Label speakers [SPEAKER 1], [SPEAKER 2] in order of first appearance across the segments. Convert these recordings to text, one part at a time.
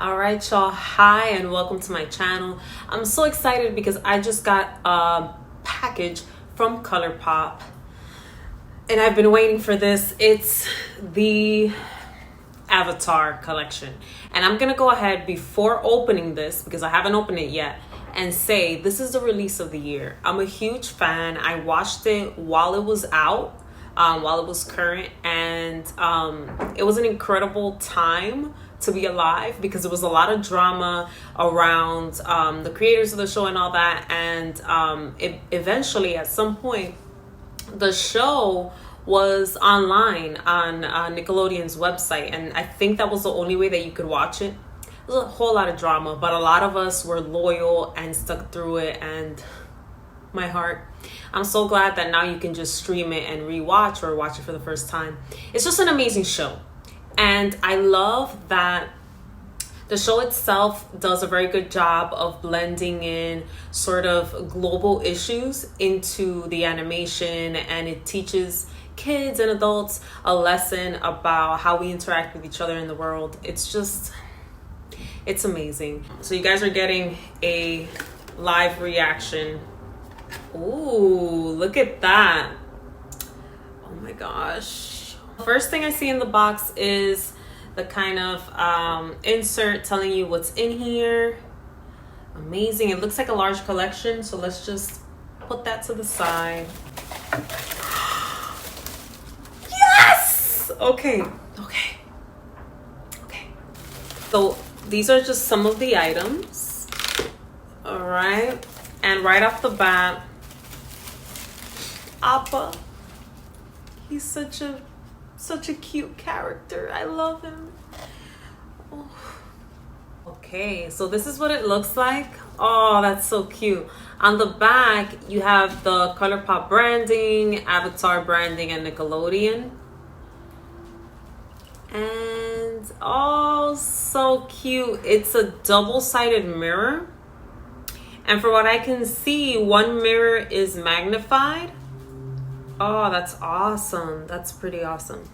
[SPEAKER 1] All right, y'all. Hi, and welcome to my channel. I'm so excited because I just got a package from Colourpop, and I've been waiting for this. It's the Avatar collection, and I'm gonna go ahead before opening this because I haven't opened it yet and say this is the release of the year. I'm a huge fan. I watched it while it was out, while it was current, and it was an incredible time to be alive because there was a lot of drama around the creators of the show and all that, and it eventually at some point the show was online on Nickelodeons website, and I think that was the only way that you could watch it. There was a whole lot of drama, but a lot of us were loyal and stuck through it, and my heart, I'm so glad that now you can just stream it and rewatch or watch it for the first time. It's just an amazing show, and I love that the show itself does a very good job of blending in sort of global issues into the animation, and it teaches kids and adults a lesson about how we interact with each other in the world. It's amazing. So you guys are getting a live reaction. Ooh, look at that. Oh my gosh. First thing I see in the box is the kind of insert telling you what's in here. Amazing. It looks like a large collection, so let's just put that to the side. Yes! Okay. So these are just some of the items. All right. And right off the bat, Appa. He's such a cute character. I love him. Oh. Okay, so this is what it looks like. Oh, that's so cute. On the back, you have the Colourpop branding, Avatar branding, and Nickelodeon. And oh, so cute. It's a double-sided mirror. And for what I can see, one mirror is magnified. Oh, that's awesome. That's pretty awesome.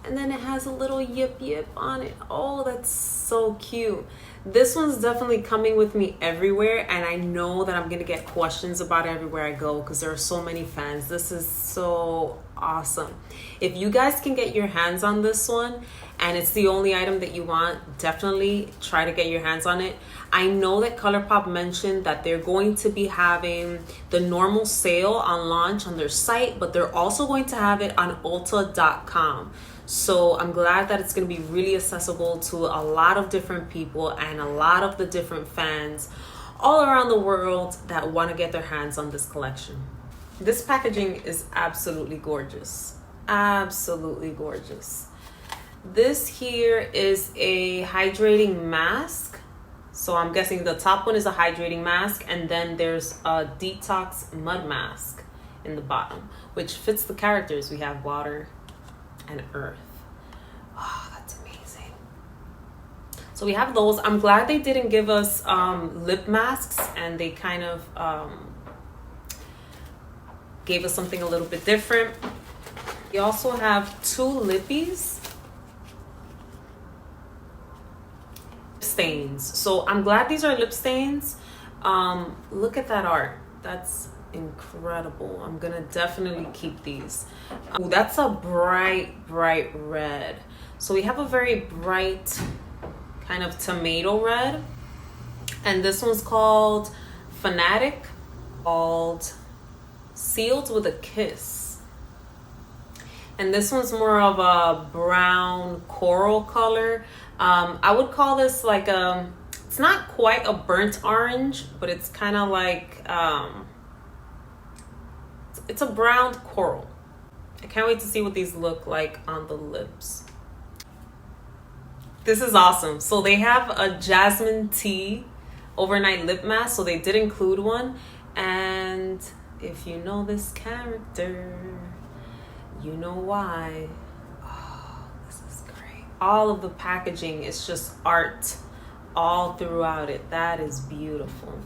[SPEAKER 1] And then it has a little yip on it. Oh, that's so cute. This one's definitely coming with me everywhere, and I know that I'm gonna get questions about it everywhere I go because there are so many fans. This is so awesome. If you guys can get your hands on this one and it's the only item that you want, definitely try to get your hands on it. I know that Colourpop mentioned that they're going to be having the normal sale on launch on their site, but they're also going to have it on ulta.com. So I'm glad that it's going to be really accessible to a lot of different people and a lot of the different fans all around the world that want to get their hands on this collection. This packaging is absolutely gorgeous. Absolutely gorgeous. This here is a hydrating mask. So I'm guessing the top one is a hydrating mask, and then there's a detox mud mask in the bottom, which fits the characters. We have water and earth. Oh, that's amazing. So we have those. I'm glad they didn't give us lip masks, and they kind of gave us something a little bit different. We also have two lippies. Stains. So I'm glad these are lip stains. Look at that art. That's incredible. I'm gonna definitely keep these. Ooh, that's a bright red. So we have a very bright kind of tomato red, and this one's called Fanatic, called Sealed with a Kiss, and this one's more of a brown coral color. I would call this like it's not quite a burnt orange, but it's kind of like it's a brown coral. I can't wait to see what these look like on the lips. This is awesome. So they have a jasmine tea overnight lip mask, so they did include one. And if you know this character, you know why. Oh, this is great. All of the packaging is just art all throughout it. That is beautiful.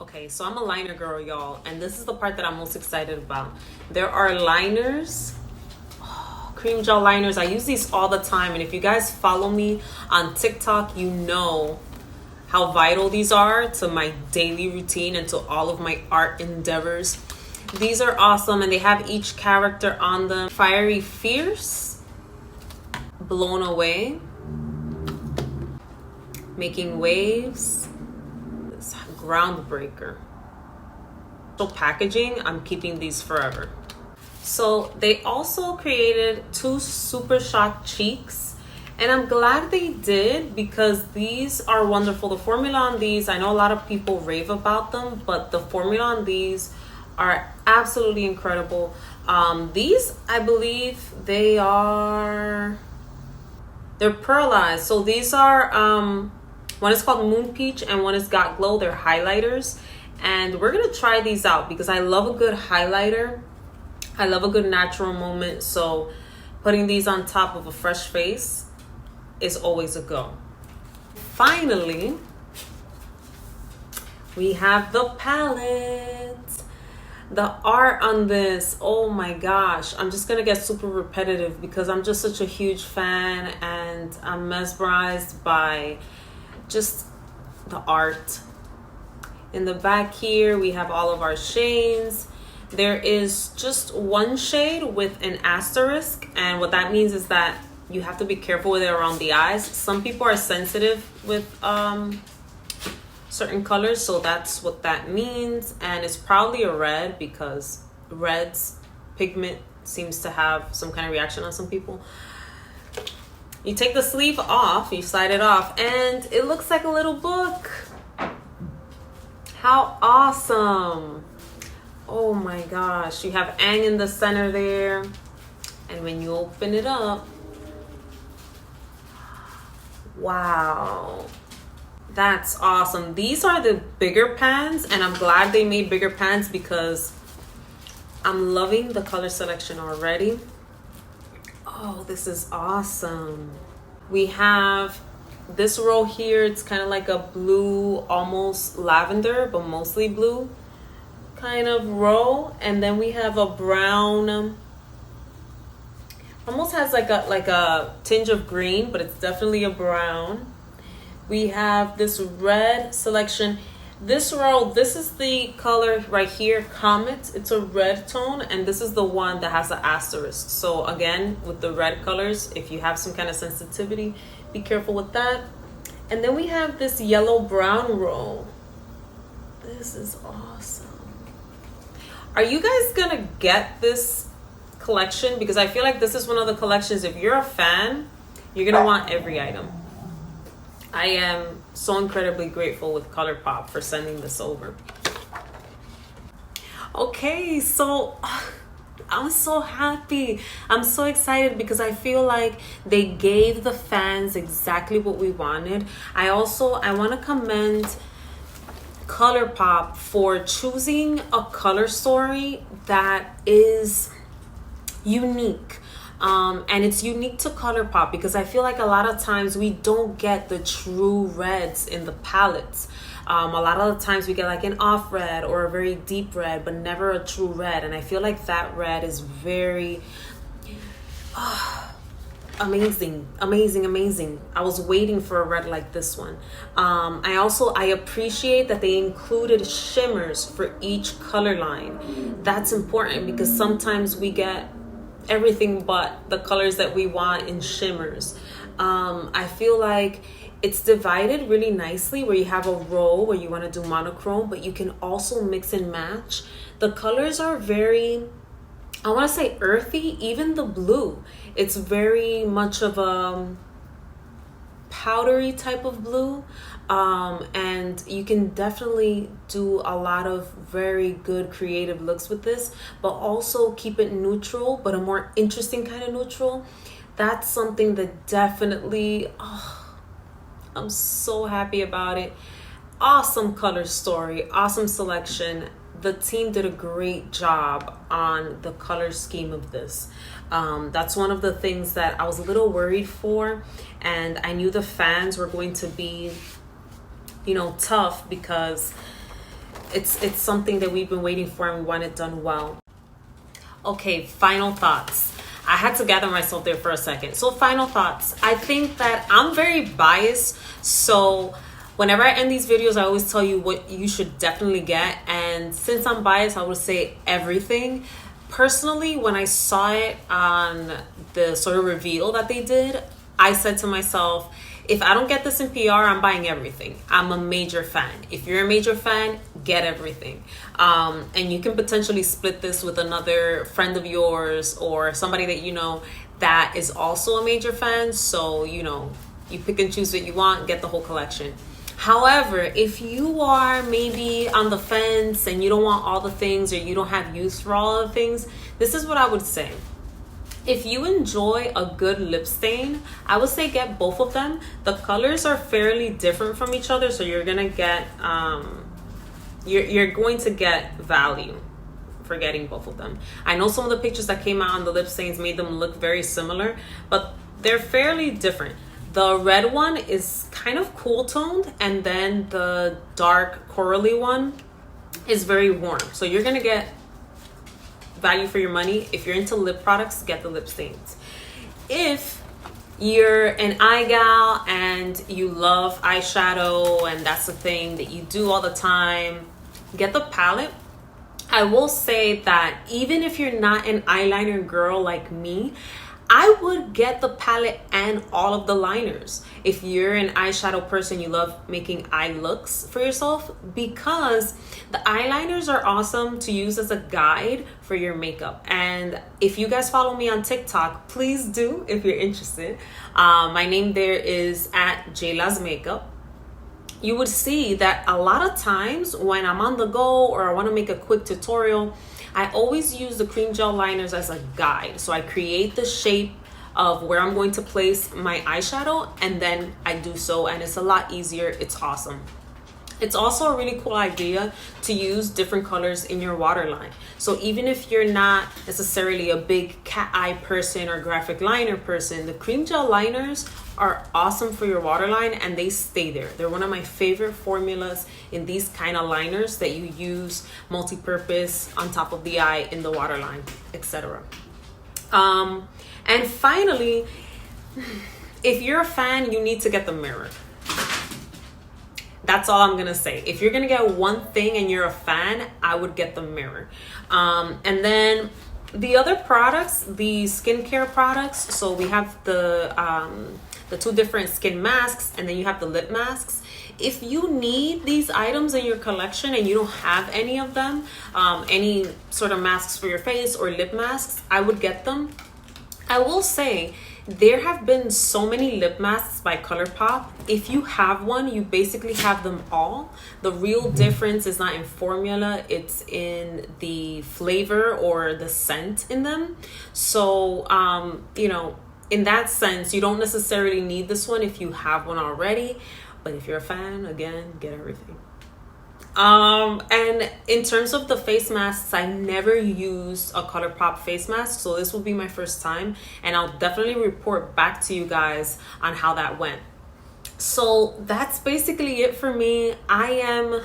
[SPEAKER 1] Okay, so I'm a liner girl, y'all, and this is the part that I'm most excited about. There are liners. Oh cream gel liners. I use these all the time, and if you guys follow me on TikTok, you know how vital these are to my daily routine and to all of my art endeavors. These are awesome, and they have each character on them. Fiery Fierce, Blown Away, Making Waves, this Groundbreaker. So packaging, I'm keeping these forever. So they also created 2 Super Shock Cheeks, and I'm glad they did because these are wonderful. The formula on these, I know a lot of people rave about them, but the formula on these are absolutely incredible. These, I believe they're pearlized. So these are, one is called Moon Peach and one is Got Glow. They're highlighters. And we're gonna try these out because I love a good highlighter. I love a good natural moment. So putting these on top of a fresh face is always a go. Finally, we have the palette. The art on this, oh my gosh, I'm just gonna get super repetitive because I'm just such a huge fan and I'm mesmerized by just the art. In the back here, we have all of our shades. There is just one shade with an asterisk, and what that means is that you have to be careful with it around the eyes. Some people are sensitive with certain colors, so that's what that means. And it's probably a red because red's pigment seems to have some kind of reaction on some people. You take the sleeve off, you slide it off, and it looks like a little book. How awesome. Oh my gosh, you have Aang in the center there, and when you open it up, wow, that's awesome. These are the bigger pans, and I'm glad they made bigger pans because I'm loving the color selection already. Oh, this is awesome. We have this row here. It's kind of like a blue, almost lavender, but mostly blue kind of row. And then we have a brown, almost has like a tinge of green, but it's definitely a brown. We have this red selection. This row, this is the color right here, Comet. It's a red tone, and this is the one that has an asterisk. So again, with the red colors, if you have some kind of sensitivity, be careful with that. And then we have this yellow brown row. This is awesome. Are you guys gonna get this collection? Because I feel like this is one of the collections, if you're a fan, you're gonna want every item. I am so incredibly grateful with Colourpop for sending this over. Okay, so I'm so happy. I'm so excited because I feel like they gave the fans exactly what we wanted. I want to commend Colourpop for choosing a color story that is unique. And it's unique to Colourpop because I feel like a lot of times we don't get the true reds in the palettes. A lot of the times we get like an off red or a very deep red, but never a true red. And I feel like that red is very amazing. I was waiting for a red like this one. I appreciate that they included shimmers for each color line. That's important because sometimes we get everything but the colors that we want in shimmers. I feel like it's divided really nicely where you have a row where you want to do monochrome, but you can also mix and match. The colors are very, I want to say earthy. Even the blue, it's very much of a powdery type of blue. And you can definitely do a lot of very good creative looks with this, but also keep it neutral, but a more interesting kind of neutral. That's something that definitely, I'm so happy about it. Awesome color story, awesome selection. The team did a great job on the color scheme of this. That's one of the things that I was a little worried for, and I knew the fans were going to be, tough because it's something that we've been waiting for and we want it done well. Okay, final thoughts. I had to gather myself there for a second. So final thoughts. I think that I'm very biased. So whenever I end these videos, I always tell you what you should definitely get. And since I'm biased, I would say everything. Personally, when I saw it on the sort of reveal that they did, I said to myself, if I don't get this in PR, I'm buying everything. I'm a major fan. If you're a major fan, get everything. And you can potentially split this with another friend of yours or somebody that you know that is also a major fan. So, you know, you pick and choose what you want, get the whole collection. However, if you are maybe on the fence and you don't want all the things or you don't have use for all the things, this is what I would say. If you enjoy a good lip stain, I would say get both of them. The colors are fairly different from each other, so you're gonna get you're going to get value for getting both of them. I know some of the pictures that came out on the lip stains made them look very similar, but they're fairly different. The red one is kind of cool toned, and then the dark corally one is very warm. So you're gonna get value for your money. If you're into lip products, get the lip stains. If you're an eye gal and you love eyeshadow and that's the thing that you do all the time, get the palette. I will say that even if you're not an eyeliner girl like me, I would get the palette and all of the liners. If you're an eyeshadow person, you love making eye looks for yourself, because the eyeliners are awesome to use as a guide for your makeup. And if you guys follow me on TikTok, please do if you're interested. My name there is at Jayla's Makeup. You would see that a lot of times when I'm on the go or I want to make a quick tutorial, I always use the cream gel liners as a guide. So I create the shape of where I'm going to place my eyeshadow, and then I do so, and it's a lot easier. It's awesome. It's also a really cool idea to use different colors in your waterline. So even if you're not necessarily a big cat eye person or graphic liner person, the cream gel liners are awesome for your waterline, and they stay there. They're one of my favorite formulas in these kind of liners that you use multi-purpose on top of the eye, in the waterline, etc. And finally, if you're a fan, you need to get the mirror. That's all I'm gonna say. If you're gonna get one thing and you're a fan, I would get the mirror. And then the other products, the skincare products. So we have the two different skin masks, and then you have the lip masks. If you need these items in your collection and you don't have any of them, any sort of masks for your face or lip masks, I would get them. I will say, there have been so many lip masks by Colourpop. If you have one, you basically have them all. The real difference is not in formula, it's in the flavor or the scent in them. So, you know, in that sense, you don't necessarily need this one if you have one already. But if you're a fan, again, get everything. And in terms of the face masks, I never used a Colourpop face mask, so this will be my first time, and I'll definitely report back to you guys on how that went. So that's basically it for me. I am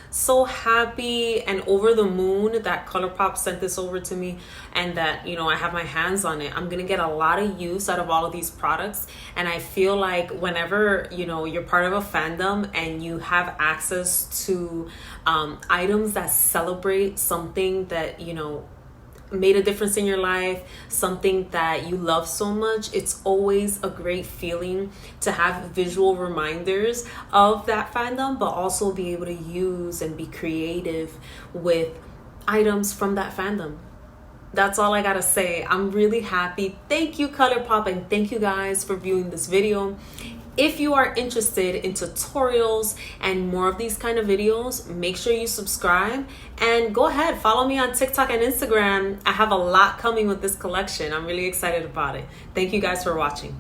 [SPEAKER 1] so happy and over the moon that Colourpop sent this over to me, and that, you know, I have my hands on it. I'm gonna get a lot of use out of all of these products, and I feel like whenever, you know, you're part of a fandom and you have access to items that celebrate something that, you know, made a difference in your life, something that you love so much, it's always a great feeling to have visual reminders of that fandom, but also be able to use and be creative with items from that fandom. That's all I gotta say. I'm really happy. Thank you, Colourpop, and thank you guys for viewing this video. If you are interested in tutorials and more of these kind of videos, make sure you subscribe and go ahead, follow me on TikTok and Instagram. I have a lot coming with this collection. I'm really excited about it. Thank you guys for watching.